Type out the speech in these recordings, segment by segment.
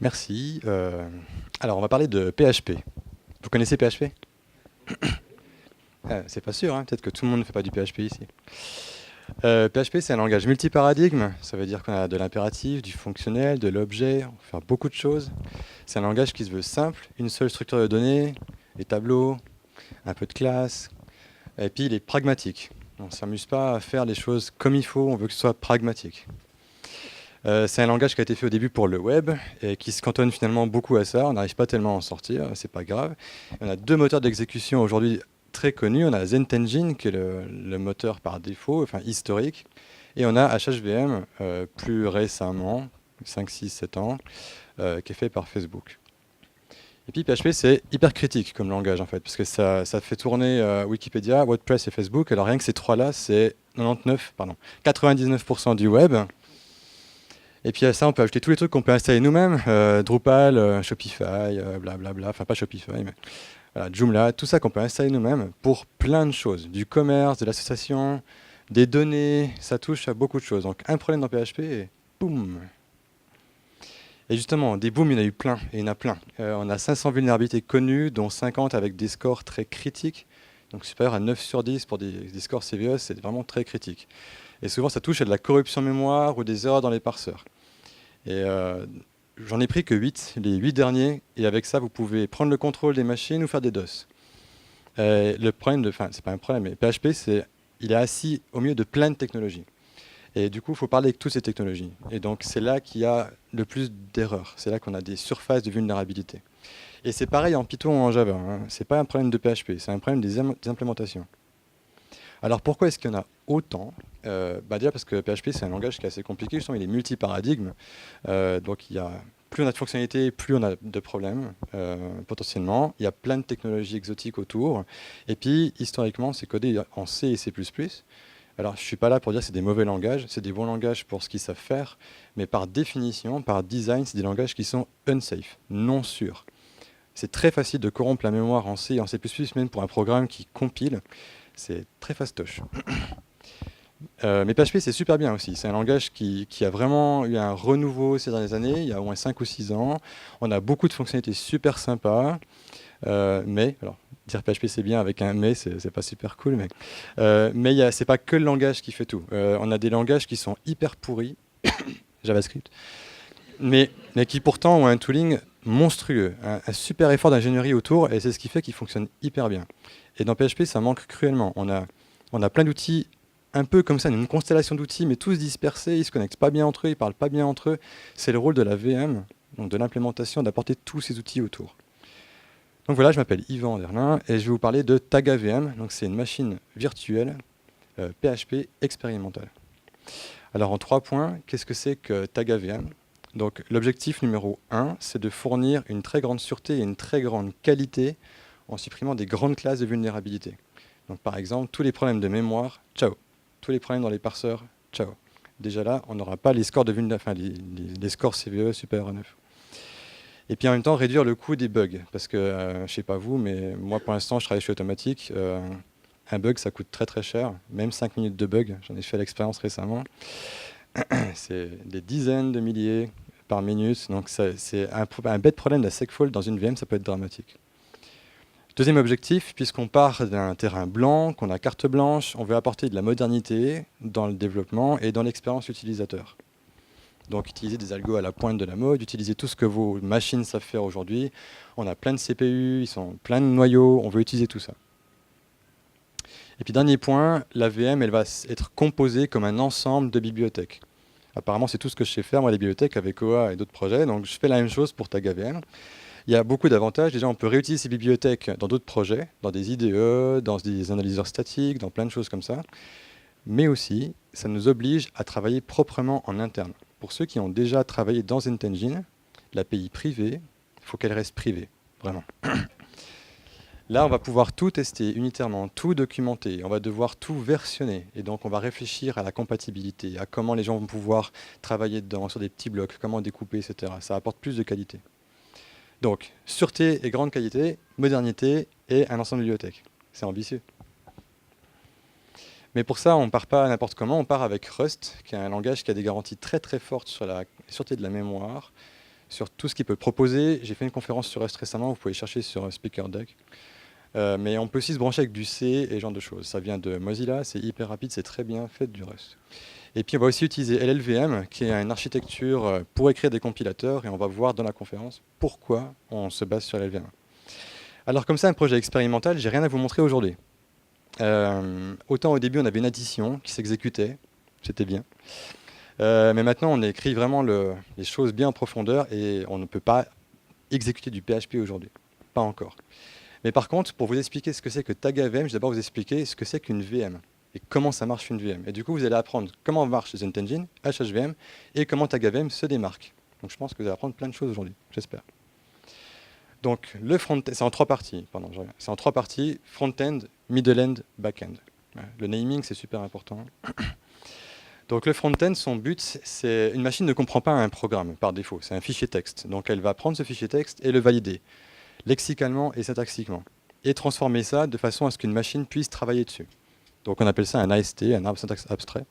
Merci. Alors, on va parler de PHP. Vous connaissez PHP? C'est pas sûr, hein, peut-être que tout le monde ne fait pas du PHP ici. PHP, c'est un langage multiparadigme. Ça veut dire qu'on a de l'impératif, du fonctionnel, de l'objet. On peut faire beaucoup de choses. C'est un langage qui se veut simple, une seule structure de données, des tableaux, un peu de classe. Et puis, il est pragmatique. On ne s'amuse pas à faire les choses comme il faut, on veut que ce soit pragmatique. C'est un langage qui a été fait au début pour le web et qui se cantonne finalement beaucoup à ça. On n'arrive pas tellement à en sortir, c'est pas grave. On a deux moteurs d'exécution aujourd'hui très connus. On a ZentEngine, qui est le moteur par défaut, enfin historique. Et on a HHVM, plus récemment, 5, 6, 7 ans, qui est fait par Facebook. Et puis PHP, c'est hyper critique comme langage en fait, parce que ça fait tourner Wikipédia, WordPress et Facebook. Alors rien que ces trois-là, c'est 99% du web. Et puis à ça, on peut ajouter tous les trucs qu'on peut installer nous-mêmes, Drupal, Shopify, blablabla, enfin pas Shopify, mais voilà, Joomla, tout ça qu'on peut installer nous-mêmes pour plein de choses, du commerce, de l'association, des données, ça touche à beaucoup de choses. Donc un problème dans PHP et boum. Et justement, des booms, il y en a eu plein, et il y en a plein. On a 500 vulnérabilités connues, dont 50 avec des scores très critiques, donc supérieurs à 9 sur 10 pour des scores CVE, c'est vraiment très critique. Et souvent, ça touche à de la corruption mémoire ou des erreurs dans les parseurs. Et j'en ai pris que 8, les 8 derniers, et avec ça, vous pouvez prendre le contrôle des machines ou faire des DOS. Le problème, enfin, c'est pas un problème, mais PHP, il est assis au milieu de plein de technologies. Et du coup, il faut parler avec toutes ces technologies. Et donc, c'est là qu'il y a le plus d'erreurs. C'est là qu'on a des surfaces de vulnérabilité. Et c'est pareil en Python ou en Java. Hein. Ce n'est pas un problème de PHP, c'est un problème des implémentations. Alors, pourquoi est-ce qu'il y en a autant? Déjà parce que PHP, c'est un langage qui est assez compliqué. Justement, il est multiparadigme. Donc, plus on a de fonctionnalités, plus on a de problèmes, potentiellement. Il y a plein de technologies exotiques autour. Et puis, historiquement, c'est codé en C et C++. Alors, je ne suis pas là pour dire que c'est des mauvais langages, c'est des bons langages pour ce qu'ils savent faire, mais par définition, par design, c'est des langages qui sont unsafe, non sûrs. C'est très facile de corrompre la mémoire en C et en C++, même pour un programme qui compile. C'est très fastoche. Mais PHP, c'est super bien aussi. C'est un langage qui a vraiment eu un renouveau ces dernières années, il y a au moins 5 ou 6 ans. On a beaucoup de fonctionnalités super sympas. Mais, alors, dire PHP c'est bien avec un mais, c'est pas super cool, mais c'est pas que le langage qui fait tout. On a des langages qui sont hyper pourris, JavaScript, mais qui pourtant ont un tooling monstrueux, un super effort d'ingénierie autour, et c'est ce qui fait qu'ils fonctionnent hyper bien. Et dans PHP, ça manque cruellement. On a plein d'outils, un peu comme ça, une constellation d'outils, mais tous dispersés, ils se connectent pas bien entre eux, ils parlent pas bien entre eux. C'est le rôle de la VM, donc de l'implémentation, d'apporter tous ces outils autour. Donc voilà, je m'appelle Yvan Anderlin et je vais vous parler de TagAVM. Donc c'est une machine virtuelle PHP expérimentale. Alors en 3 points, qu'est-ce que c'est que TagAVM? Donc l'objectif numéro 1, c'est de fournir une très grande sûreté et une très grande qualité en supprimant des grandes classes de vulnérabilité. Donc par exemple, tous les problèmes de mémoire, ciao. Tous les problèmes dans les parseurs, ciao. Déjà là, on n'aura pas les scores de les scores CVE supérieurs à 9. Et puis en même temps, réduire le coût des bugs. Parce que, je ne sais pas vous, mais moi pour l'instant, je travaille chez Automatique. Un bug, ça coûte très très cher. Même 5 minutes de bug, j'en ai fait l'expérience récemment. C'est des dizaines de milliers par minute. Donc c'est un bête problème de la segfault dans une VM, ça peut être dramatique. Deuxième objectif, puisqu'on part d'un terrain blanc, qu'on a carte blanche, on veut apporter de la modernité dans le développement et dans l'expérience utilisateur. Donc utiliser des algos à la pointe de la mode, utiliser tout ce que vos machines savent faire aujourd'hui. On a plein de CPU, ils sont plein de noyaux, on veut utiliser tout ça. Et puis dernier point, la VM, elle va être composée comme un ensemble de bibliothèques. Apparemment, c'est tout ce que je sais faire, moi, les bibliothèques avec OA et d'autres projets. Donc je fais la même chose pour TagAVM. Il y a beaucoup d'avantages. Déjà, on peut réutiliser ces bibliothèques dans d'autres projets, dans des IDE, dans des analyseurs statiques, dans plein de choses comme ça. Mais aussi, ça nous oblige à travailler proprement en interne. Pour ceux qui ont déjà travaillé dans ZentEngine, l'API privée, il faut qu'elle reste privée, vraiment. Là, on va pouvoir tout tester unitairement, tout documenter, on va devoir tout versionner. Et donc, on va réfléchir à la compatibilité, à comment les gens vont pouvoir travailler dedans, sur des petits blocs, comment découper, etc. Ça apporte plus de qualité. Donc, sûreté et grande qualité, modernité et un ensemble de bibliothèques. C'est ambitieux. Mais pour ça, on ne part pas n'importe comment, on part avec Rust, qui est un langage qui a des garanties très très fortes sur la sûreté de la mémoire, sur tout ce qu'il peut proposer. J'ai fait une conférence sur Rust récemment, vous pouvez chercher sur SpeakerDeck. Mais on peut aussi se brancher avec du C et ce genre de choses. Ça vient de Mozilla, c'est hyper rapide, c'est très bien, faites du Rust. Et puis on va aussi utiliser LLVM, qui est une architecture pour écrire des compilateurs, et on va voir dans la conférence pourquoi on se base sur LLVM. Alors comme ça, un projet expérimental, j'ai rien à vous montrer aujourd'hui. Autant au début, on avait une addition qui s'exécutait, c'était bien. Mais maintenant, on écrit vraiment les choses bien en profondeur, et on ne peut pas exécuter du PHP aujourd'hui. Pas encore. Mais par contre, pour vous expliquer ce que c'est que TagAVM, je vais d'abord vous expliquer ce que c'est qu'une VM et comment ça marche une VM. Et du coup, vous allez apprendre comment marche ZenTengine, HHVM et comment TagAVM se démarque. Donc je pense que vous allez apprendre plein de choses aujourd'hui, j'espère. Donc le front-end, c'est en trois parties, pardon, c'est en trois parties, front-end, middle-end, back-end. Le naming, c'est super important. Donc le front-end, son but, c'est une machine ne comprend pas un programme par défaut, c'est un fichier texte. Donc elle va prendre ce fichier texte et le valider, lexicalement et syntaxiquement, et transformer ça de façon à ce qu'une machine puisse travailler dessus. Donc on appelle ça un AST, un arbre syntaxe abstrait.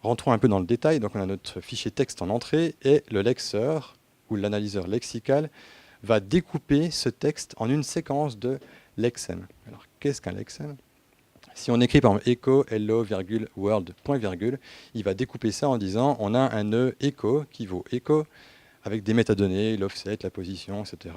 Rentrons un peu dans le détail, donc on a notre fichier texte en entrée, et le lexeur, ou l'analyseur lexical, va découper ce texte en une séquence de lexem. Alors qu'est-ce qu'un lexem ? Si on écrit par exemple echo, hello, virgule, world, point virgule, il va découper ça en disant on a un nœud echo qui vaut echo, avec des métadonnées, l'offset, la position, etc.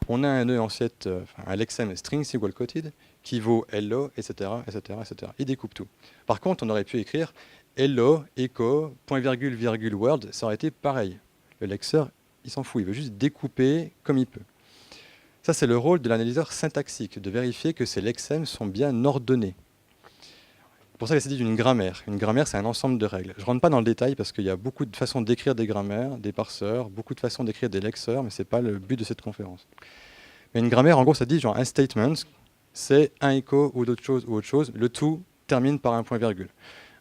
On a un nœud un lexem string single quoted qui vaut hello, etc., etc., etc. Il découpe tout. Par contre, on aurait pu écrire hello, echo, point virgule, virgule, world, ça aurait été pareil. Le lexeur, il s'en fout, il veut juste découper comme il peut. Ça, c'est le rôle de l'analyseur syntaxique, de vérifier que ces lexems sont bien ordonnés. C'est pour ça qu'il s'agit d'une grammaire. Une grammaire, c'est un ensemble de règles. Je ne rentre pas dans le détail parce qu'il y a beaucoup de façons d'écrire des grammaires, des parseurs, beaucoup de façons d'écrire des lexeurs, mais ce n'est pas le but de cette conférence. Mais une grammaire, en gros, ça dit genre un statement, c'est un echo ou d'autres choses ou autre chose. Le tout termine par un point virgule.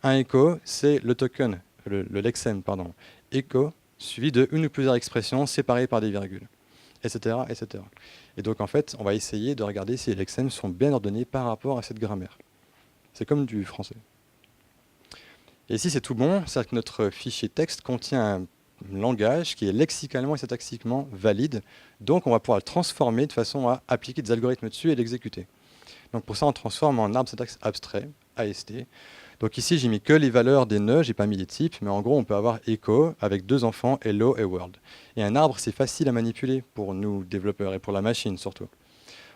Un echo, c'est le token, le lexem, pardon, echo, suivi de une ou plusieurs expressions séparées par des virgules, etc., etc. Et donc, en fait, on va essayer de regarder si les lexems sont bien ordonnés par rapport à cette grammaire. C'est comme du français. Et ici, c'est tout bon, c'est-à-dire que notre fichier texte contient un langage qui est lexicalement et syntaxiquement valide, donc on va pouvoir le transformer de façon à appliquer des algorithmes dessus et l'exécuter. Donc pour ça, on transforme en arbre syntaxe abstrait, AST. Donc ici, j'ai mis que les valeurs des nœuds, j'ai pas mis les types, mais en gros, on peut avoir echo avec deux enfants, hello et world. Et un arbre, c'est facile à manipuler pour nous, développeurs, et pour la machine surtout.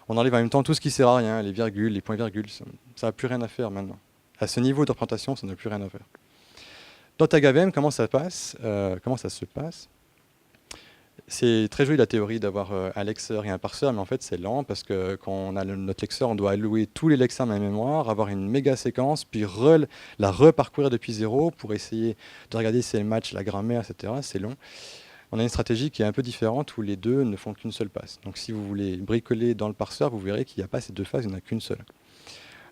On enlève en même temps tout ce qui sert à rien, les virgules, les points-virgules, ça n'a plus rien à faire maintenant. À ce niveau de représentation, ça n'a plus rien à faire. Dans TagAVM, comment ça se passe ? C'est très joli la théorie d'avoir un lexeur et un parseur, mais en fait c'est lent parce que quand on a notre lexeur, on doit allouer tous les lexeurs à la mémoire, avoir une méga séquence, puis la reparcourir depuis zéro pour essayer de regarder si elle match la grammaire, etc. C'est long. On a une stratégie qui est un peu différente où les deux ne font qu'une seule passe. Donc si vous voulez bricoler dans le parseur, vous verrez qu'il n'y a pas ces deux phases, il n'y en a qu'une seule.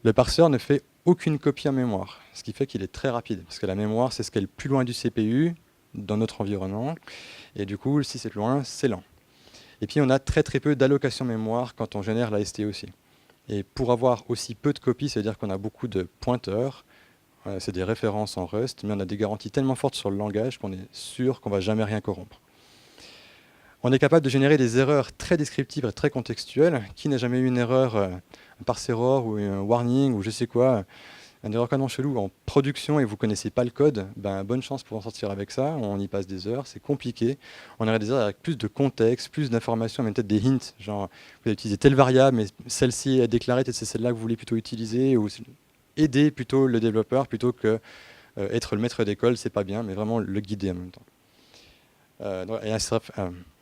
Le parseur ne fait aucune copie en mémoire, ce qui fait qu'il est très rapide, parce que la mémoire, c'est ce qui est le plus loin du CPU dans notre environnement, et du coup, si c'est loin, c'est lent. Et puis, on a très très peu d'allocation mémoire quand on génère l'AST aussi. Et pour avoir aussi peu de copies, ça veut dire qu'on a beaucoup de pointeurs, c'est des références en Rust, mais on a des garanties tellement fortes sur le langage qu'on est sûr qu'on ne va jamais rien corrompre. On est capable de générer des erreurs très descriptives et très contextuelles. Qui n'a jamais eu une erreur, un parse error ou un warning ou je sais quoi, une erreur complètement chelou en production et vous ne connaissez pas le code, ben, bonne chance pour en sortir avec ça. On y passe des heures, c'est compliqué. On aurait des erreurs avec plus de contexte, plus d'informations, même peut-être des hints, genre vous avez utilisé telle variable, mais celle-ci est déclarée, peut-être c'est celle-là que vous voulez plutôt utiliser, ou aider plutôt le développeur plutôt que être le maître d'école, c'est pas bien, mais vraiment le guider en même temps.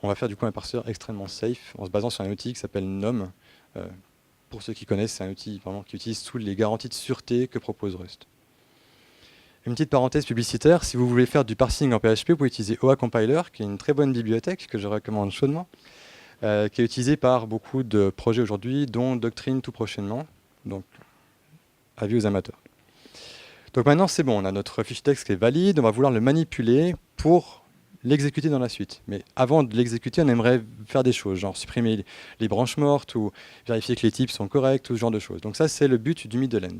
On va faire du coup un parseur extrêmement safe en se basant sur un outil qui s'appelle NOM. Pour ceux qui connaissent, c'est un outil vraiment qui utilise toutes les garanties de sûreté que propose Rust. Une petite parenthèse publicitaire, si vous voulez faire du parsing en PHP, vous pouvez utiliser OA Compiler, qui est une très bonne bibliothèque que je recommande chaudement, qui est utilisée par beaucoup de projets aujourd'hui, dont Doctrine tout prochainement. Donc, avis aux amateurs. Donc maintenant, c'est bon, on a notre fichier texte qui est valide, on va vouloir le manipuler pour l'exécuter dans la suite. Mais avant de l'exécuter, on aimerait faire des choses, genre supprimer les branches mortes ou vérifier que les types sont corrects, ou ce genre de choses. Donc ça, c'est le but du middle end.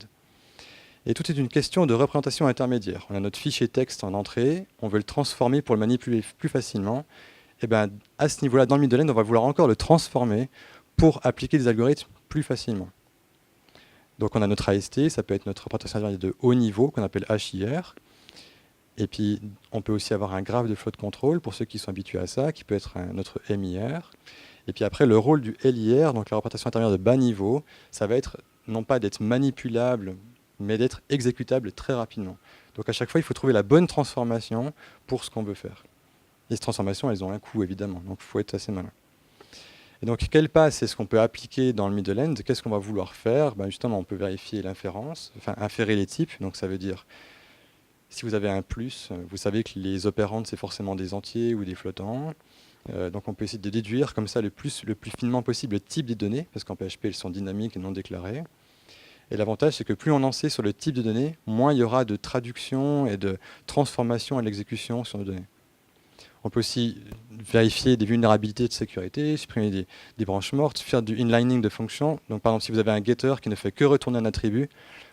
Et tout est une question de représentation intermédiaire. On a notre fichier texte en entrée, on veut le transformer pour le manipuler plus facilement, et ben, à ce niveau-là, dans le middle end, on va vouloir encore le transformer pour appliquer des algorithmes plus facilement. Donc on a notre AST, ça peut être notre représentation intermédiaire de haut niveau, qu'on appelle HIR. Et puis, on peut aussi avoir un graphe de flow de contrôle, pour ceux qui sont habitués à ça, qui peut être notre MIR. Et puis après, le rôle du LIR, donc la représentation intermédiaire de bas niveau, ça va être non pas d'être manipulable, mais d'être exécutable très rapidement. Donc à chaque fois, il faut trouver la bonne transformation pour ce qu'on veut faire. Et ces transformations, elles ont un coût, évidemment, donc il faut être assez malin. Et donc, quel pass est-ce qu'on peut appliquer dans le middle end? Qu'est-ce qu'on va vouloir faire? Justement, on peut vérifier l'inférence, enfin inférer les types, donc ça veut dire si vous avez un plus, vous savez que les opérandes, c'est forcément des entiers ou des flottants. Donc on peut essayer de déduire comme ça le plus finement possible le type des données, parce qu'en PHP, elles sont dynamiques et non déclarées. Et l'avantage, c'est que plus on en sait sur le type de données, moins il y aura de traduction et de transformation à l'exécution sur nos données. On peut aussi vérifier des vulnérabilités de sécurité, supprimer des branches mortes, faire du inlining de fonctions. Donc par exemple, si vous avez un getter qui ne fait que retourner un attribut,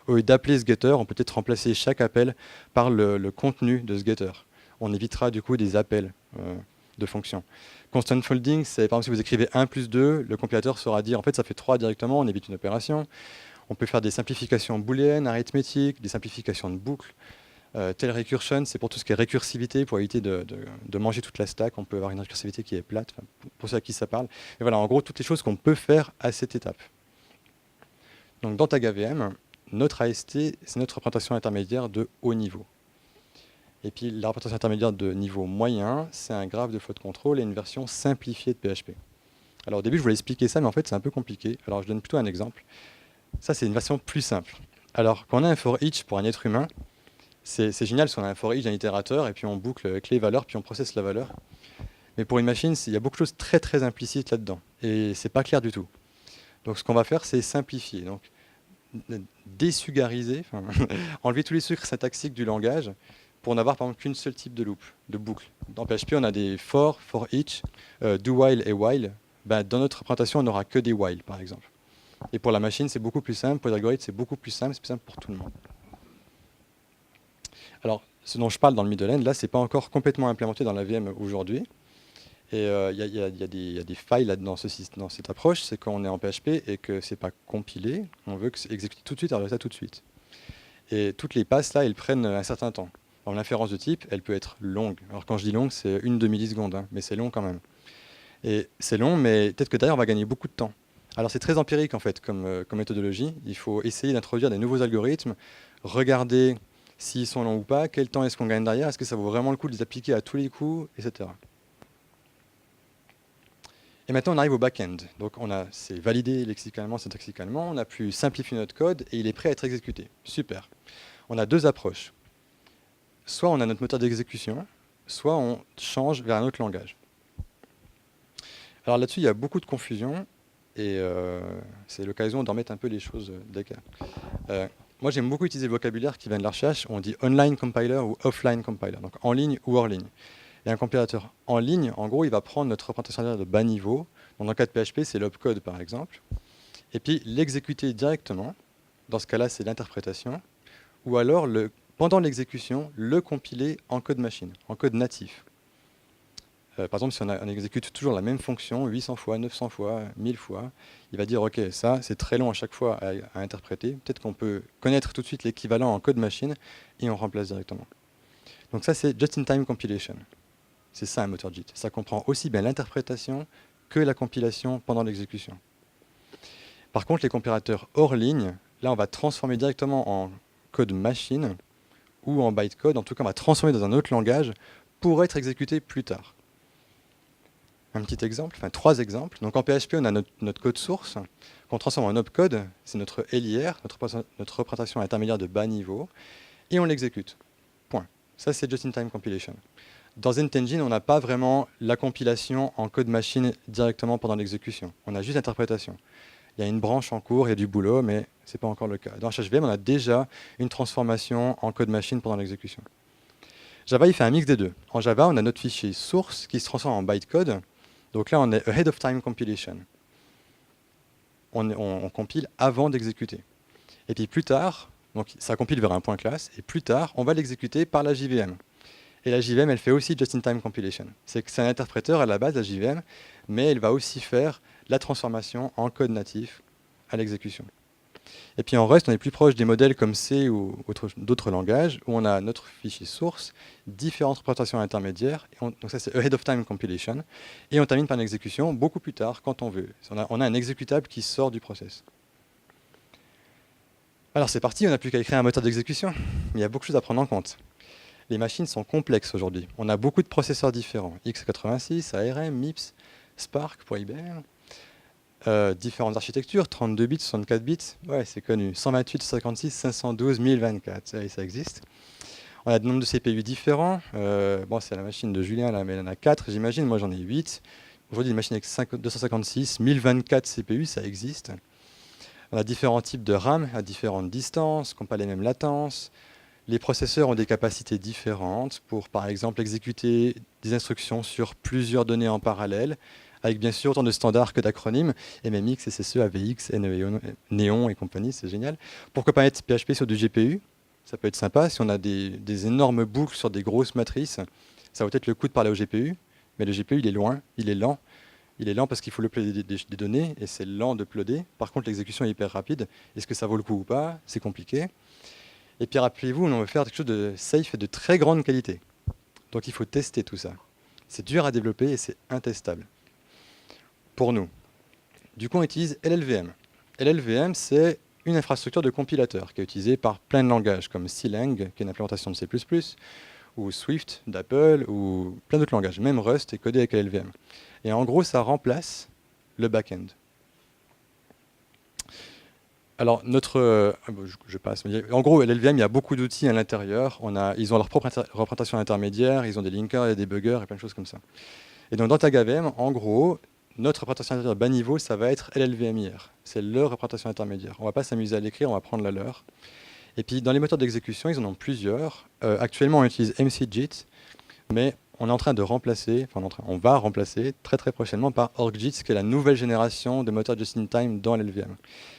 au lieu d'appeler ce getter, on peut peut-être remplacer chaque appel par le contenu de ce getter. On évitera du coup des appels de fonctions. Constant folding, c'est par exemple si vous écrivez 1 plus 2, le compilateur saura dire en fait ça fait 3 directement, on évite une opération. On peut faire des simplifications booléennes, arithmétiques, des simplifications de boucles. Tail recursion, c'est pour tout ce qui est récursivité, pour éviter de manger toute la stack. On peut avoir une récursivité qui est plate, pour ceux à qui ça parle. Et voilà, en gros, toutes les choses qu'on peut faire à cette étape. Donc dans TagAVM, notre AST, c'est notre représentation intermédiaire de haut niveau. Et puis la représentation intermédiaire de niveau moyen, c'est un graphe de flow de contrôle et une version simplifiée de PHP. Alors au début, je voulais expliquer ça, mais en fait, c'est un peu compliqué. Alors je donne plutôt un exemple. Ça, c'est une version plus simple. Alors, quand on a un for each pour un être humain, c'est génial si on a un for each d'un itérateur, et puis on boucle avec les valeurs, puis on processe la valeur. Mais pour une machine, il y a beaucoup de choses très très implicites là-dedans, et c'est pas clair du tout. Donc ce qu'on va faire, c'est simplifier. Donc, désugariser, enlever tous les sucres syntaxiques du langage, pour n'avoir par exemple qu'une seule type de loop, de boucle. Dans PHP, on a des for each, do while et while. Dans notre représentation, on n'aura que des while, par exemple. Et pour la machine, c'est beaucoup plus simple. Pour les algorithmes, c'est beaucoup plus simple. C'est plus simple pour tout le monde. Alors, ce dont je parle dans le middle end, là, ce n'est pas encore complètement implémenté dans la VM aujourd'hui. Et il y a des failles là, dans cette approche. C'est quand on est en PHP et que ce n'est pas compilé. On veut que c'est exécuté tout de suite, alors ça tout de suite. Et toutes les passes, là, elles prennent un certain temps. L'inférence de type, elle peut être longue. Alors quand je dis longue, c'est une demi-milliseconde, hein, mais c'est long quand même. Et c'est long, mais peut-être que derrière, on va gagner beaucoup de temps. Alors c'est très empirique en fait comme méthodologie. Il faut essayer d'introduire des nouveaux algorithmes, regarder s'ils sont longs ou pas, quel temps est-ce qu'on gagne derrière, est-ce que ça vaut vraiment le coup de les appliquer à tous les coups, etc. Et maintenant on arrive au back-end. Donc c'est validé lexicalement, syntaxicalement, on a pu simplifier notre code et il est prêt à être exécuté. Super. On a deux approches. Soit on a notre moteur d'exécution, soit on change vers un autre langage. Alors là-dessus, il y a beaucoup de confusion. Et c'est l'occasion d'en mettre un peu les choses d'écart. Moi, j'aime beaucoup utiliser le vocabulaire qui vient de la recherche. On dit online compiler ou offline compiler, donc en ligne ou hors ligne. Et un compilateur en ligne, en gros, il va prendre notre représentation de bas niveau. Dans le cas de PHP, c'est l'opcode, par exemple. Et puis l'exécuter directement. Dans ce cas-là, c'est l'interprétation. Ou alors, pendant l'exécution, le compiler en code machine, en code natif. Par exemple, si on exécute toujours la même fonction 800 fois, 900 fois, 1000 fois, il va dire « Ok, ça, c'est très long à chaque fois à interpréter. Peut-être qu'on peut connaître tout de suite l'équivalent en code machine et on remplace directement. » Donc ça, c'est Just-in-Time Compilation. C'est ça un moteur JIT. Ça comprend aussi bien l'interprétation que la compilation pendant l'exécution. Par contre, les compilateurs hors ligne, là, on va transformer directement en code machine ou en bytecode. En tout cas, on va transformer dans un autre langage pour être exécuté plus tard. Un petit exemple, enfin 3 exemples. Donc en PHP, on a notre code source qu'on transforme en opcode, c'est notre LIR, notre représentation intermédiaire de bas niveau, et on l'exécute. Point. Ça, c'est Just-in-Time Compilation. Dans Zend-Engine, on n'a pas vraiment la compilation en code machine directement pendant l'exécution. On a juste l'interprétation. Il y a une branche en cours, il y a du boulot, mais ce n'est pas encore le cas. Dans HHVM, on a déjà une transformation en code machine pendant l'exécution. Java, il fait un mix des deux. En Java, on a notre fichier source qui se transforme en bytecode. Donc là, on est ahead of time compilation. On compile avant d'exécuter. Et puis plus tard, donc ça compile vers un point classe, et plus tard, on va l'exécuter par la JVM. Et la JVM, elle fait aussi Just-in-Time Compilation. C'est que c'est un interpréteur à la base, la JVM, mais elle va aussi faire la transformation en code natif à l'exécution. Et puis en Rust, on est plus proche des modèles comme C ou d'autres langages, où on a notre fichier source, différentes représentations intermédiaires, donc ça c'est Ahead of Time Compilation, et on termine par une exécution beaucoup plus tard, quand on veut. On a un exécutable qui sort du process. Alors c'est parti, on n'a plus qu'à écrire un moteur d'exécution. Il y a beaucoup de choses à prendre en compte. Les machines sont complexes aujourd'hui. On a beaucoup de processeurs différents. x86, ARM, MIPS, Spark pour IBM. Différentes architectures, 32 bits, 64 bits, ouais, c'est connu. 128, 56, 512, 1024, ça existe. On a de nombre de CPU différents. Bon, c'est la machine de Julien, là, mais il en a 4, j'imagine. Moi, j'en ai 8. Aujourd'hui, une machine avec 256, 1024 CPU, ça existe. On a différents types de RAM à différentes distances, qui n'ont pas les mêmes latences. Les processeurs ont des capacités différentes pour, par exemple, exécuter des instructions sur plusieurs données en parallèle, avec bien sûr autant de standards que d'acronymes, MMX, SSE, AVX, Néon et compagnie, c'est génial. Pourquoi pas mettre PHP sur du GPU? Ça peut être sympa. Si on a des énormes boucles sur des grosses matrices, ça vaut peut-être le coup de parler au GPU, mais le GPU, il est loin, il est lent. Il est lent parce qu'il faut uploader des données, et c'est lent de uploader. Par contre, l'exécution est hyper rapide. Est-ce que ça vaut le coup ou pas? C'est compliqué. Et puis rappelez-vous, on veut faire quelque chose de safe et de très grande qualité. Donc il faut tester tout ça. C'est dur à développer et c'est intestable. Pour nous. Du coup, on utilise LLVM. LLVM, c'est une infrastructure de compilateur qui est utilisée par plein de langages, comme Clang, qui est une implémentation de C++, ou Swift d'Apple, ou plein d'autres langages. Même Rust est codé avec LLVM. Et en gros, ça remplace le back-end. Alors, je passe. En gros, LLVM, il y a beaucoup d'outils à l'intérieur. Ils ont leur propre représentation intermédiaire, ils ont des linkers et des buggers et plein de choses comme ça. Et donc, dans TagAVM, en gros, notre représentation intermédiaire bas niveau, ça va être LLVMIR. C'est leur représentation intermédiaire. On ne va pas s'amuser à l'écrire, on va prendre la leur. Et puis, dans les moteurs d'exécution, ils en ont plusieurs. Actuellement, on utilise MCJIT, mais on est en train de remplacer, on va remplacer très très prochainement par OrgJIT, qui est la nouvelle génération de moteurs just-in-time dans LLVM,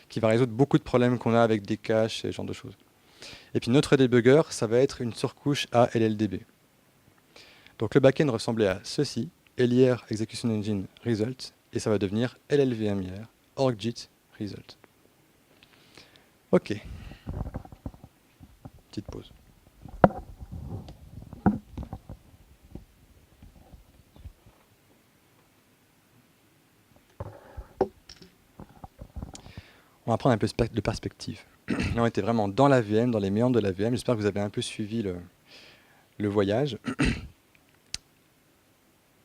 qui va résoudre beaucoup de problèmes qu'on a avec des caches et ce genre de choses. Et puis notre debugger, ça va être une surcouche à LLDB. Donc le backend ressemblait à ceci, LIR Execution Engine Result, et ça va devenir LLVMIR OrgJIT Result. Ok. Petite pause. On va prendre un peu de perspective. Là, on était vraiment dans la VM, dans les méandres de la VM. J'espère que vous avez un peu suivi le voyage.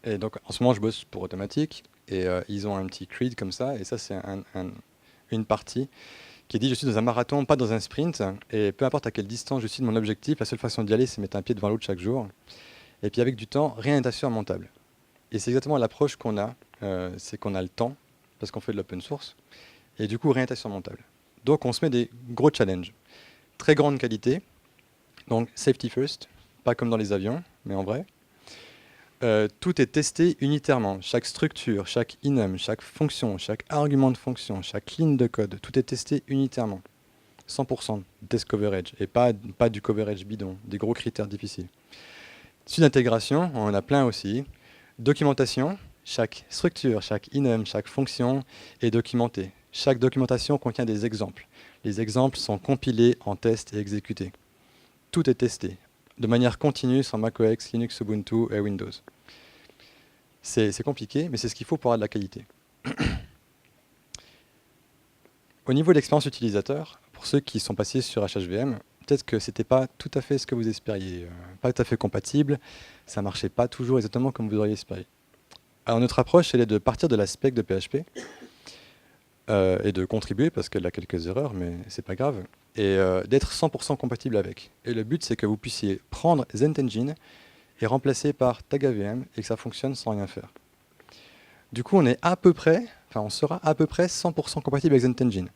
Et donc, en ce moment, je bosse pour Automatic. Et ils ont un petit creed comme ça. Et ça, c'est une partie qui dit « Je suis dans un marathon, pas dans un sprint. Et peu importe à quelle distance je suis de mon objectif, la seule façon d'y aller, c'est mettre un pied devant l'autre chaque jour. Et puis, avec du temps, rien n'est insurmontable. » Et c'est exactement l'approche qu'on a. C'est qu'on a le temps, parce qu'on fait de l'open source. Et du coup, rien n'est insurmontable. Donc, on se met des gros challenges. Très grande qualité. Donc, safety first. Pas comme dans les avions, mais en vrai. Tout est testé unitairement. Chaque structure, chaque enum, chaque fonction, chaque argument de fonction, chaque ligne de code, tout est testé unitairement. 100% test coverage. Et pas du coverage bidon, des gros critères difficiles. Suite d'intégration, on en a plein aussi. Documentation. Chaque structure, chaque enum, chaque fonction est documentée. Chaque documentation contient des exemples. Les exemples sont compilés en test et exécutés. Tout est testé, de manière continue sur macOS, Linux, Ubuntu et Windows. C'est compliqué, mais c'est ce qu'il faut pour avoir de la qualité. Au niveau de l'expérience utilisateur, pour ceux qui sont passés sur HHVM, peut-être que ce n'était pas tout à fait ce que vous espériez. Pas tout à fait compatible, ça ne marchait pas toujours exactement comme vous auriez espéré. Alors notre approche, elle est de partir de la spec de PHP, et de contribuer, parce qu'elle a quelques erreurs, mais c'est pas grave, et d'être 100% compatible avec. Et le but, c'est que vous puissiez prendre ZentEngine et remplacer par TagAVM et que ça fonctionne sans rien faire. Du coup, on sera à peu près 100% compatible avec ZentEngine.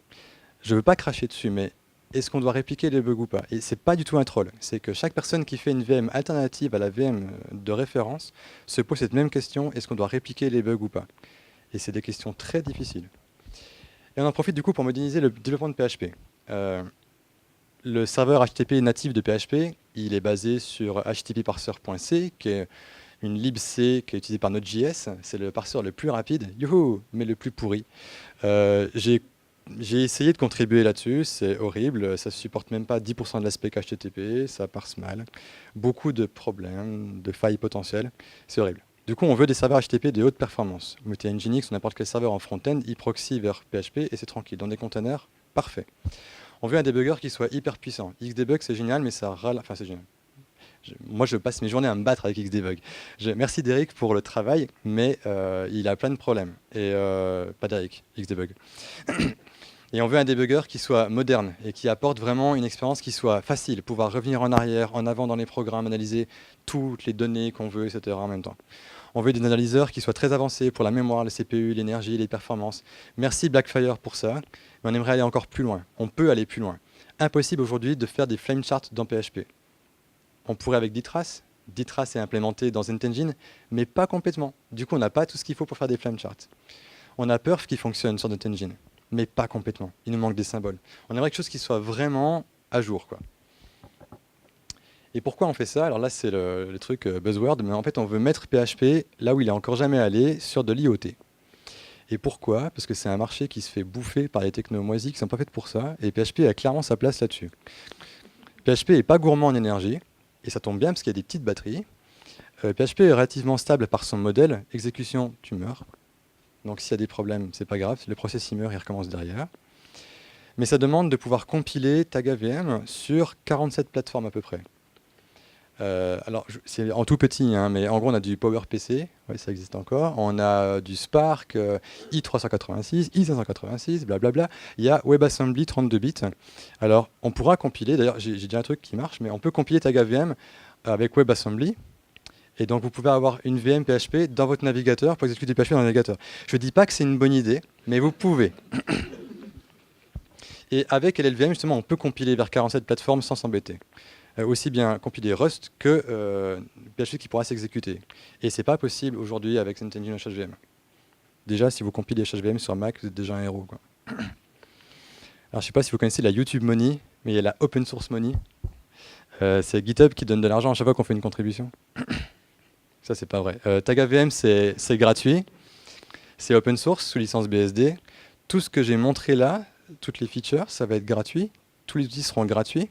Je ne veux pas cracher dessus, mais est-ce qu'on doit répliquer les bugs ou pas? Et c'est pas du tout un troll. C'est que chaque personne qui fait une VM alternative à la VM de référence se pose cette même question, est-ce qu'on doit répliquer les bugs ou pas? Et c'est des questions très difficiles. Et on en profite du coup pour moderniser le développement de PHP. le serveur HTTP natif de PHP, il est basé sur http-parser.c, qui est une libc qui est utilisée par Node.js. C'est le parseur le plus rapide, youhou, mais le plus pourri. J'ai essayé de contribuer là-dessus, c'est horrible, ça ne supporte même pas 10% de l'aspect HTTP, ça parse mal. Beaucoup de problèmes, de failles potentielles, c'est horrible. Du coup, on veut des serveurs HTTP de haute performance. Vous mettez Nginx ou n'importe quel serveur en front-end, il proxy vers PHP et c'est tranquille. Dans des containers, parfait. On veut un débugger qui soit hyper puissant. Xdebug, c'est génial, mais ça râle. Enfin, c'est génial. Moi, je passe mes journées à me battre avec Xdebug. Merci d'Eric pour le travail, mais il a plein de problèmes. Et pas d'Eric, Xdebug. Et on veut un débugger qui soit moderne et qui apporte vraiment une expérience qui soit facile, pouvoir revenir en arrière, en avant dans les programmes, analyser toutes les données qu'on veut, etc. en même temps. On veut des analyseurs qui soient très avancés pour la mémoire, le CPU, l'énergie, les performances. Merci Blackfire pour ça, mais on aimerait aller encore plus loin. On peut aller plus loin. Impossible aujourd'hui de faire des flame charts dans PHP. On pourrait avec Dytras. Dytras est implémenté dans NetEngine, mais pas complètement. Du coup, on n'a pas tout ce qu'il faut pour faire des flame charts. On a Perf qui fonctionne sur NetEngine, mais pas complètement. Il nous manque des symboles. On aimerait quelque chose qui soit vraiment à jour, quoi. Et pourquoi on fait ça? Alors là, c'est le truc buzzword, mais en fait, on veut mettre PHP là où il n'est encore jamais allé, sur de l'IoT. Et pourquoi? Parce que c'est un marché qui se fait bouffer par les technos moisis qui ne sont pas faites pour ça, et PHP a clairement sa place là-dessus. PHP n'est pas gourmand en énergie, et ça tombe bien parce qu'il y a des petites batteries. PHP est relativement stable par son modèle. Exécution, tu meurs. Donc s'il y a des problèmes, c'est pas grave. Le process il meurt, il recommence derrière. Mais ça demande de pouvoir compiler TagAVM sur 47 plateformes à peu près. Alors c'est en tout petit, hein, mais en gros on a du PowerPC, ouais, ça existe encore. On a du Spark, i386, i586, blablabla. Il y a WebAssembly 32 bits. Alors on pourra compiler, d'ailleurs j'ai déjà un truc qui marche, mais on peut compiler TagAVM avec WebAssembly. Et donc vous pouvez avoir une VM PHP dans votre navigateur pour exécuter PHP dans le navigateur. Je ne dis pas que c'est une bonne idée, mais vous pouvez. Et avec LLVM, justement, on peut compiler vers 47 plateformes sans s'embêter. Aussi bien compiler Rust que PHP qui pourra s'exécuter. Et ce n'est pas possible aujourd'hui avec NetEngine HVM. Déjà, si vous compilez HVM sur Mac, vous êtes déjà un héros, quoi. Alors, je ne sais pas si vous connaissez la YouTube Money, mais il y a la Open Source Money. C'est GitHub qui donne de l'argent à chaque fois qu'on fait une contribution. Ça, c'est pas vrai. TagAVM, c'est gratuit. C'est open source, sous licence BSD. Tout ce que j'ai montré là, toutes les features, ça va être gratuit. Tous les outils seront gratuits.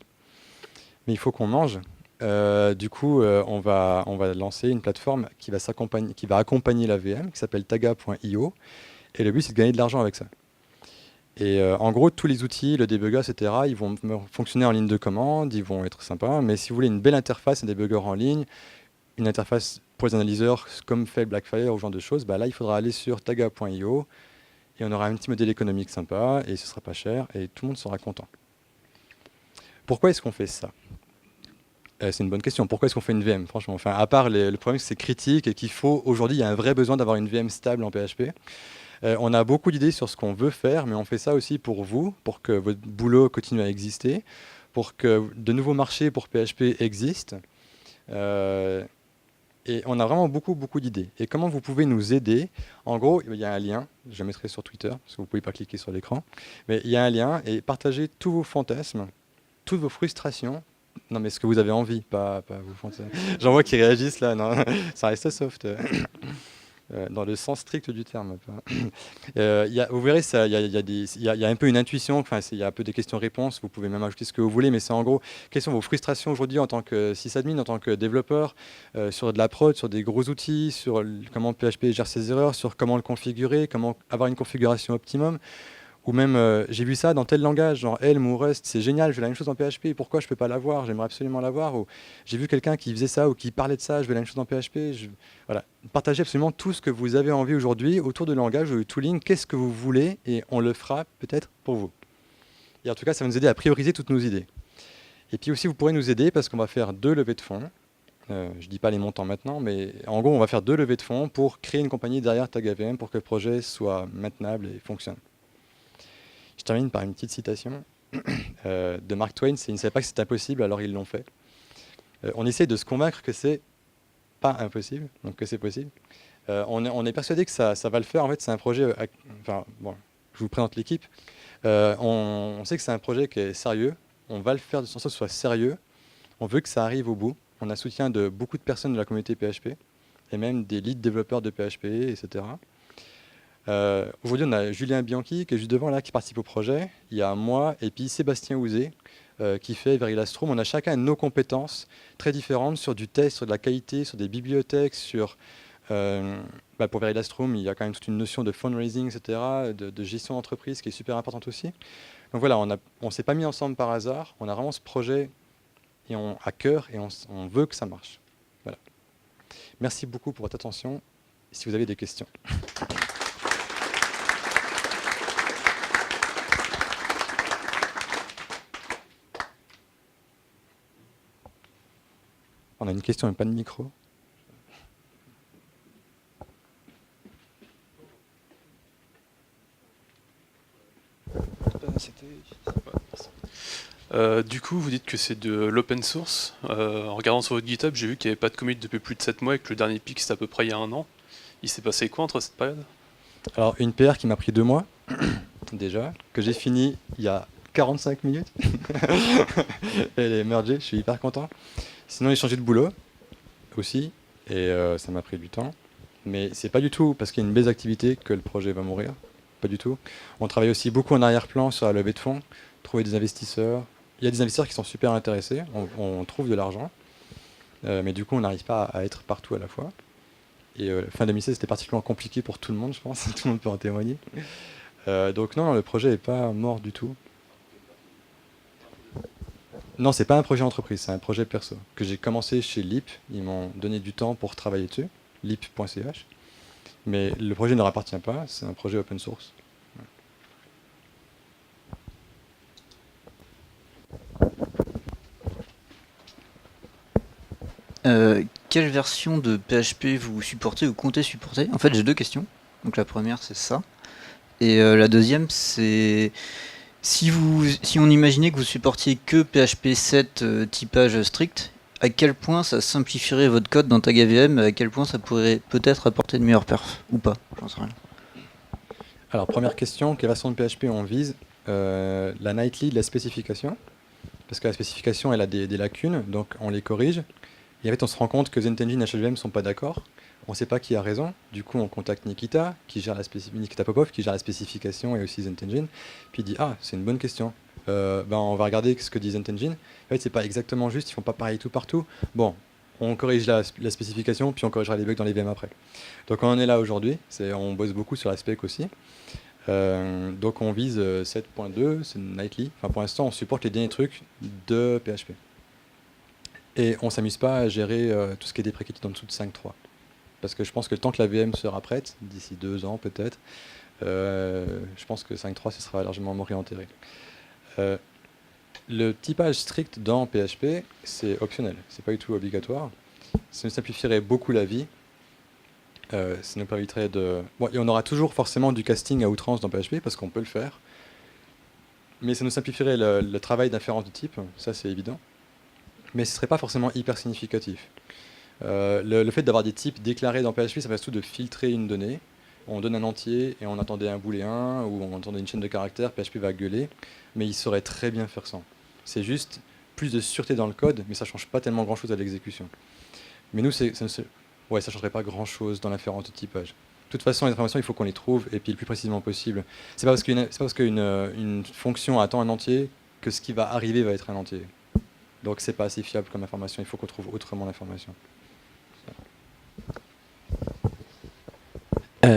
Mais il faut qu'on mange. Du coup, on va lancer une plateforme qui va accompagner la VM, qui s'appelle taga.io. Et le but, c'est de gagner de l'argent avec ça. Et en gros, tous les outils, le debugger, etc., ils vont fonctionner en ligne de commande, ils vont être sympas. Mais si vous voulez une belle interface, un debugger en ligne, une interface pour les analyseurs, comme fait Blackfire ou ce genre de choses, bah là, il faudra aller sur taga.io et on aura un petit modèle économique sympa et ce sera pas cher et tout le monde sera content. Pourquoi est-ce qu'on fait ça? C'est une bonne question. Pourquoi est-ce qu'on fait une VM? Franchement, enfin, à part le problème que c'est critique et qu'il faut, aujourd'hui, il y a un vrai besoin d'avoir une VM stable en PHP. On a beaucoup d'idées sur ce qu'on veut faire, mais on fait ça aussi pour vous, pour que votre boulot continue à exister, pour que de nouveaux marchés pour PHP existent. Et on a vraiment beaucoup d'idées. Et comment vous pouvez nous aider? En gros, il y a un lien, je le mettrai sur Twitter, parce que vous ne pouvez pas cliquer sur l'écran. Mais il y a un lien, et partagez tous vos fantasmes, toutes vos frustrations. Non, mais ce que vous avez envie, pas vos fantasmes. J'en vois qui réagissent là, non, ça reste soft. Dans le sens strict du terme. Vous verrez, il y a un peu une intuition, enfin, il y a un peu des questions-réponses, vous pouvez même ajouter ce que vous voulez, mais c'est en gros, quelles sont vos frustrations aujourd'hui en tant que sysadmin, en tant que développeur, sur de la prod, sur des gros outils, sur comment PHP gère ses erreurs, sur comment le configurer, comment avoir une configuration optimum. Ou même, j'ai vu ça dans tel langage, genre Elm ou Rust, c'est génial, je veux la même chose en PHP, pourquoi je ne peux pas l'avoir? J'aimerais absolument l'avoir. Ou j'ai vu quelqu'un qui faisait ça ou qui parlait de ça, je veux la même chose en PHP. Voilà. Partagez absolument tout ce que vous avez envie aujourd'hui autour de langage ou de tooling, qu'est-ce que vous voulez, et on le fera peut-être pour vous. Et en tout cas, ça va nous aider à prioriser toutes nos idées. Et puis aussi, vous pourrez nous aider parce qu'on va faire 2 levées de fonds. Je ne dis pas les montants maintenant, mais en gros, on va faire 2 levées de fonds pour créer une compagnie derrière TagAVM pour que le projet soit maintenable et fonctionne. Je termine par une petite citation de Mark Twain. Ils ne savaient pas que c'était impossible, alors ils l'ont fait. On essaie de se convaincre que c'est pas impossible, donc que c'est possible. On est persuadé que ça va le faire. En fait, c'est un projet... Enfin, bon, je vous présente l'équipe. On sait que c'est un projet qui est sérieux, on va le faire de sorte que ce soit sérieux. On veut que ça arrive au bout. On a soutien de beaucoup de personnes de la communauté PHP et même des lead développeurs de PHP, etc. Aujourd'hui, on a Julien Bianchi qui est juste devant là, qui participe au projet. Il y a moi et puis Sébastien Houzé qui fait Verilastrum. On a chacun nos compétences très différentes sur du test, sur de la qualité, sur des bibliothèques, sur pour Verilastrum, il y a quand même toute une notion de fundraising, etc., de gestion d'entreprise qui est super importante aussi. Donc voilà, on ne s'est pas mis ensemble par hasard. On a vraiment ce projet à cœur et on veut que ça marche. Voilà. Merci beaucoup pour votre attention. Si vous avez des questions. On a une question mais pas de micro. Du coup, vous dites que c'est de l'open source. En regardant sur votre GitHub, j'ai vu qu'il n'y avait pas de commit depuis plus de 7 mois et que le dernier pic c'était à peu près il y a 1 an. Il s'est passé quoi entre cette période? Alors, une PR qui m'a pris 2 mois, déjà, que j'ai fini il y a 45 minutes. Elle est mergée, je suis hyper content. Sinon, j'ai changé de boulot aussi, et ça m'a pris du temps. Mais c'est pas du tout parce qu'il y a une baisse d'activité que le projet va mourir. Pas du tout. On travaille aussi beaucoup en arrière-plan sur la levée de fonds, trouver des investisseurs. Il y a des investisseurs qui sont super intéressés, on trouve de l'argent, mais du coup, on n'arrive pas à être partout à la fois. Et fin 2016, c'était particulièrement compliqué pour tout le monde, je pense. Tout le monde peut en témoigner. Donc non, le projet n'est pas mort du tout. Non, c'est pas un projet entreprise, c'est un projet perso que j'ai commencé chez Leap. Ils m'ont donné du temps pour travailler dessus, leap.ch. Mais le projet ne leur appartient pas, c'est un projet open source. Quelle version de PHP vous supportez ou comptez supporter? En fait, j'ai 2 questions. Donc la première, c'est ça. Et la deuxième, c'est si on imaginait que vous supportiez que PHP 7 typage strict, à quel point ça simplifierait votre code dans TagAVM, à quel point ça pourrait peut-être apporter de meilleures perfs ou pas? J'en sais rien. Alors, première question, quelle version de PHP on vise? La nightly de la spécification, parce que la spécification, elle a des lacunes, donc on les corrige. Et en fait, on se rend compte que ZenTengine et HLVM ne sont pas d'accord. On ne sait pas qui a raison. Du coup, on contacte Nikita, Nikita Popov, qui gère la spécification et aussi ZenTengine. Puis il dit ah, c'est une bonne question. On va regarder ce que dit ZenTengine. En fait, c'est pas exactement juste. Ils font pas pareil tout partout. Bon, on corrige la spécification, puis on corrigera les bugs dans les VM après. Donc on en est là aujourd'hui. On bosse beaucoup sur la spec aussi. Donc on vise 7.2, c'est nightly. Enfin, pour l'instant, on supporte les derniers trucs de PHP. Et on ne s'amuse pas à gérer tout ce qui est déprécated en dessous de 5.3. Parce que je pense que le temps que la VM sera prête, d'ici 2 ans peut-être, je pense que 5.3 ce sera largement mort et enterré. Le typage strict dans PHP, c'est optionnel, c'est pas du tout obligatoire. Ça nous simplifierait beaucoup la vie. Ça nous permettrait de... Bon, et on aura toujours forcément du casting à outrance dans PHP, parce qu'on peut le faire. Mais ça nous simplifierait le travail d'inférence de type, ça c'est évident. Mais ce ne serait pas forcément hyper significatif. Le fait d'avoir des types déclarés dans PHP, ça passe tout de filtrer une donnée. On donne un entier et on attendait un booléen ou on attendait une chaîne de caractères, PHP va gueuler, mais il saurait très bien faire sans. C'est juste plus de sûreté dans le code, mais ça ne change pas tellement grand-chose à l'exécution. Mais nous, ça ne changerait pas grand-chose dans l'inférence de typage. De toute façon, les informations, il faut qu'on les trouve, et puis le plus précisément possible. C'est pas parce qu'une fonction attend un entier que ce qui va arriver va être un entier. Donc c'est pas assez fiable comme information, il faut qu'on trouve autrement l'information. Tu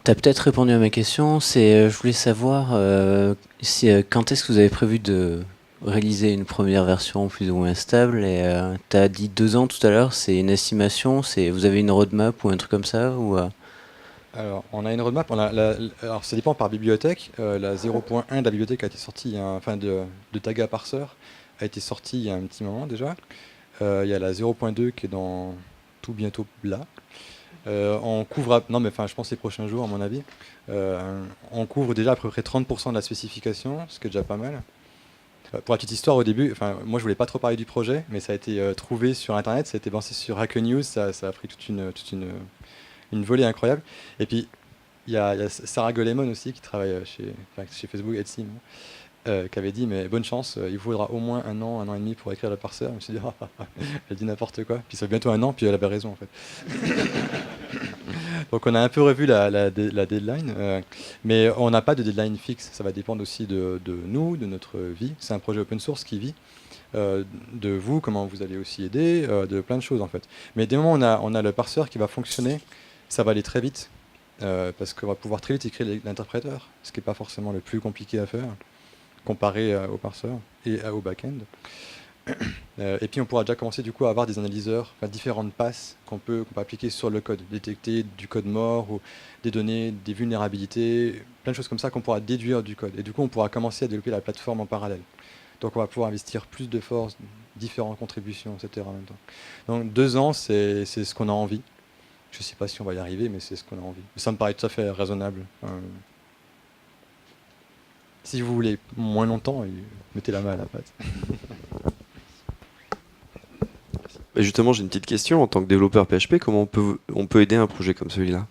as peut-être répondu à ma question, je voulais savoir quand est-ce que vous avez prévu de réaliser une première version plus ou moins stable, et tu as dit 2 ans tout à l'heure, c'est une estimation, vous avez une roadmap ou un truc comme ça ou Alors, on a une roadmap, alors ça dépend par bibliothèque. La 0.1 de la bibliothèque a été sortie, de Taga Parser a été sortie il y a un petit moment déjà. Il y a la 0.2 qui est dans tout bientôt là. On couvre, je pense les prochains jours à mon avis. On couvre déjà à peu près 30% de la spécification, ce qui est déjà pas mal. Pour la petite histoire, au début, moi je voulais pas trop parler du projet, mais ça a été trouvé sur internet, ça a été lancé sur Hacker News, ça a pris toute une volée incroyable. Et puis il y a Sarah Golemon aussi qui travaille chez Facebook, Etsy. qui avait dit mais bonne chance, il vous faudra au moins un an et demi pour écrire le parseur. Je me suis dit elle dit n'importe quoi. Puis ça fait bientôt un an, puis elle avait raison en fait. Donc on a un peu revu la deadline, mais on n'a pas de deadline fixe. Ça va dépendre aussi de nous, de notre vie. C'est un projet open source qui vit. De vous, comment vous allez aussi aider, de plein de choses en fait. Mais dès le moment où on a le parseur qui va fonctionner, ça va aller très vite, parce qu'on va pouvoir très vite écrire l'interpréteur, ce qui n'est pas forcément le plus compliqué à faire, comparé au parseur et au back-end. Et puis on pourra déjà commencer du coup à avoir des analyseurs, enfin, différentes passes qu'on peut appliquer sur le code, détecter du code mort ou des données, des vulnérabilités, plein de choses comme ça qu'on pourra déduire du code. Et du coup on pourra commencer à développer la plateforme en parallèle. Donc on va pouvoir investir plus de force, différentes contributions, etc. en même temps. Donc 2 ans, c'est ce qu'on a envie. Je ne sais pas si on va y arriver, mais c'est ce qu'on a envie. Ça me paraît tout à fait raisonnable. Si vous voulez moins longtemps, mettez la main à la pâte. Justement, j'ai une petite question. En tant que développeur PHP, comment on peut aider un projet comme celui-là?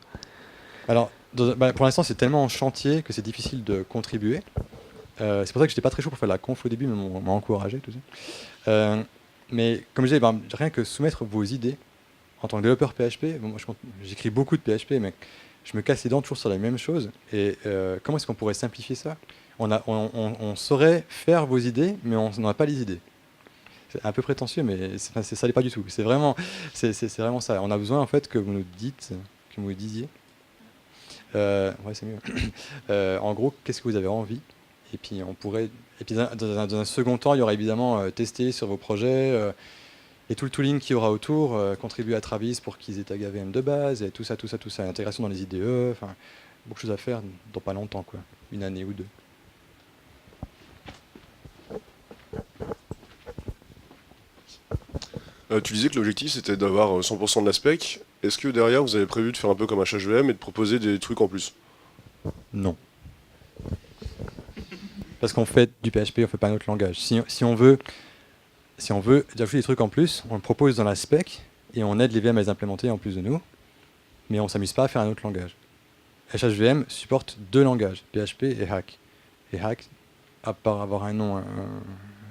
Alors, pour l'instant, c'est tellement en chantier que c'est difficile de contribuer. C'est pour ça que j'étais pas très chaud pour faire la conf au début, mais on m'a encouragé, tout ça. Mais comme je disais, rien que soumettre vos idées en tant que développeur PHP, moi j'écris beaucoup de PHP, mais je me casse les dents toujours sur la même chose. Et comment est-ce qu'on pourrait simplifier ça? On saurait faire vos idées, mais on n'a pas les idées. C'est un peu prétentieux, mais ça l'est pas du tout. C'est vraiment ça. On a besoin en fait que vous nous dites, que vous nous disiez. Ouais, c'est mieux. En gros, qu'est-ce que vous avez envie? Et puis on pourrait. Et puis dans un second temps, il y aura évidemment tester sur vos projets et tout le tooling qu'il y aura autour, contribuer à Travis pour qu'ils aient tag AVM de base et tout ça, l'intégration dans les IDE, enfin beaucoup de choses à faire dans pas longtemps, quoi, 1 année ou 2. Tu disais que l'objectif c'était d'avoir 100% de la spec. Est-ce que derrière vous avez prévu de faire un peu comme HHVM et de proposer des trucs en plus? Non. Parce qu'on fait du PHP, on fait pas un autre langage. Si on veut ajouter des trucs en plus, on le propose dans la spec et on aide les VM à les implémenter en plus de nous, mais on s'amuse pas à faire un autre langage. HHVM supporte 2 langages, PHP et Hack. Et Hack, à part avoir un nom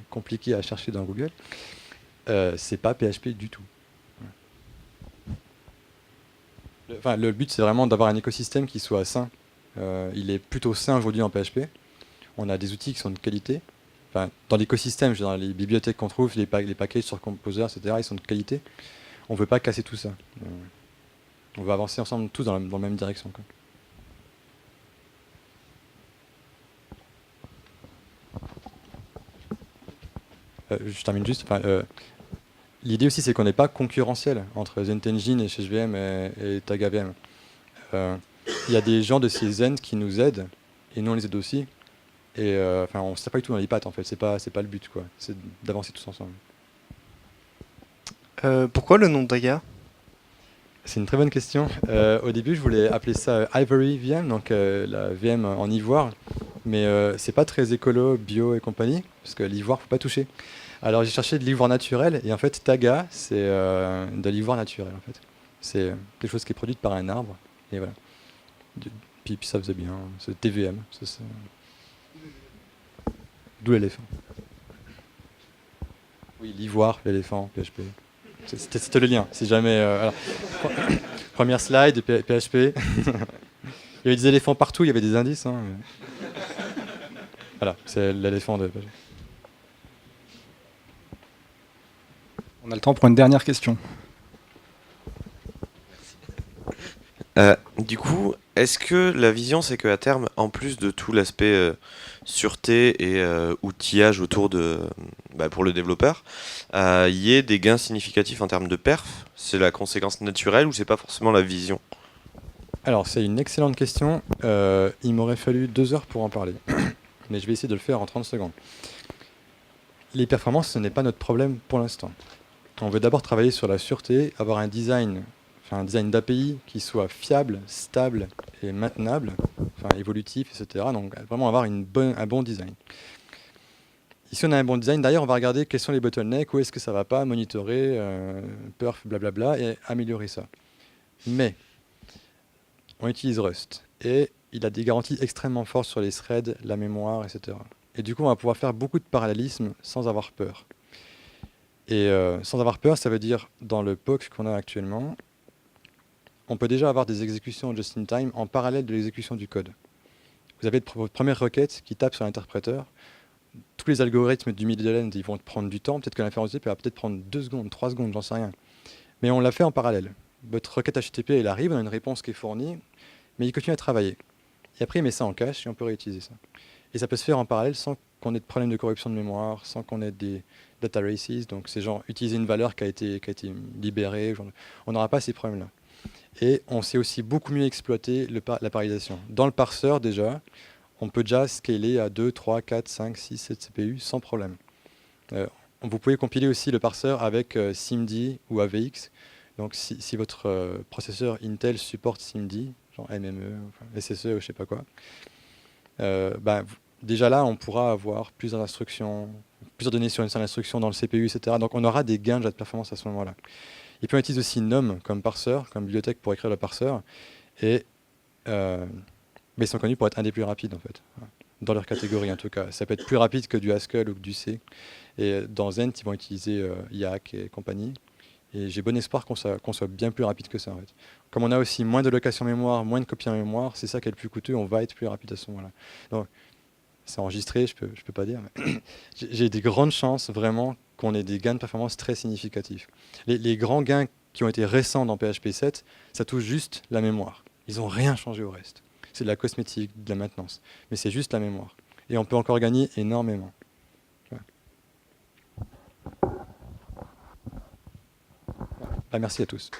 compliqué à chercher dans Google, c'est pas PHP du tout. Le but c'est vraiment d'avoir un écosystème qui soit sain. Il est plutôt sain aujourd'hui en PHP. On a des outils qui sont de qualité. Enfin, dans l'écosystème, dans les bibliothèques qu'on trouve, les packages sur Composer, etc., ils sont de qualité. On ne veut pas casser tout ça. On veut avancer ensemble tous dans la même direction, quoi. Je termine juste. L'idée aussi, c'est qu'on n'est pas concurrentiel entre ZentEngine et HHVM et TagAVM. Il y a des gens de ces Zend qui nous aident, et nous on les aide aussi. Et on ne se tape pas du tout dans les pattes en fait, c'est pas le but quoi, c'est d'avancer tous ensemble. Pourquoi le nom Daga? C'est une très bonne question. Au début je voulais appeler ça Ivory VM, donc la VM en ivoire, mais c'est pas très écolo, bio et compagnie, parce que l'ivoire faut pas toucher. Alors j'ai cherché de l'ivoire naturel, et en fait Taga c'est de l'ivoire naturel en fait. C'est quelque chose qui est produit par un arbre, et voilà. Puis ça faisait bien, c'est TVM. D'où l'éléphant. Oui, l'ivoire, l'éléphant, PHP. C'était le lien, si jamais... Première slide, PHP. Il y avait des éléphants partout, il y avait des indices. Hein, mais... Voilà, c'est l'éléphant de PHP. On a le temps pour une dernière question. Du coup, est-ce que la vision, c'est qu'à terme, en plus de tout l'aspect sûreté et outillage autour pour le développeur, il y ait des gains significatifs en termes de perf? C'est la conséquence naturelle ou c'est pas forcément la vision? Alors, c'est une excellente question. Il m'aurait fallu 2 heures pour en parler. Mais je vais essayer de le faire en 30 secondes. Les performances, ce n'est pas notre problème pour l'instant. On veut d'abord travailler sur la sûreté, avoir un design d'API qui soit fiable, stable et maintenable, évolutif, etc. Donc vraiment avoir un bon design. Ici on a un bon design, d'ailleurs on va regarder quels sont les bottlenecks, où est-ce que ça ne va pas, monitorer, perf, blablabla, et améliorer ça. Mais on utilise Rust, et il a des garanties extrêmement fortes sur les threads, la mémoire, etc. Et du coup, on va pouvoir faire beaucoup de parallélisme sans avoir peur. Et sans avoir peur, ça veut dire, dans le POC qu'on a actuellement, on peut déjà avoir des exécutions just-in-time en parallèle de l'exécution du code. Vous avez votre première requête qui tape sur l'interpréteur. Tous les algorithmes du middle end, ils vont prendre du temps. Peut-être que l'inférence type va peut-être prendre 2 secondes, 3 secondes, j'en sais rien. Mais on l'a fait en parallèle. Votre requête HTTP, elle arrive, on a une réponse qui est fournie, mais il continue à travailler. Et après, il met ça en cache et on peut réutiliser ça. Et ça peut se faire en parallèle sans qu'on ait de problème de corruption de mémoire, sans qu'on ait des data races. Donc, c'est genre utiliser une valeur qui a été libérée. On n'aura pas ces problèmes-là. Et on sait aussi beaucoup mieux exploiter la parallélisation. Dans le parseur, déjà, on peut déjà scaler à 2, 3, 4, 5, 6, 7 CPU sans problème. Vous pouvez compiler aussi le parseur avec SIMD ou AVX. Donc si votre processeur Intel supporte SIMD, genre MME, enfin, SSE ou je ne sais pas quoi, déjà là, on pourra avoir plusieurs instructions, plusieurs données sur une seule instruction dans le CPU, etc. Donc on aura des gains déjà de performance à ce moment-là. Il peut utiliser aussi NUM comme parseur, comme bibliothèque pour écrire le parseur. Mais ils sont connus pour être un des plus rapides, en fait. Dans leur catégorie, en tout cas. Ça peut être plus rapide que du Haskell ou que du C. Et dans Zend, ils vont utiliser IAC et compagnie. Et j'ai bon espoir qu'on soit bien plus rapide que ça, en fait. Comme on a aussi moins de location mémoire, moins de copies en mémoire, c'est ça qui est le plus coûteux, on va être plus rapide à ce moment-là. Donc, c'est enregistré, je peux pas dire. Mais j'ai des grandes chances, vraiment, qu'on ait des gains de performance très significatifs. Les grands gains qui ont été récents dans PHP 7, ça touche juste la mémoire. Ils n'ont rien changé au reste. C'est de la cosmétique, de la maintenance. Mais c'est juste la mémoire. Et on peut encore gagner énormément. Merci à tous.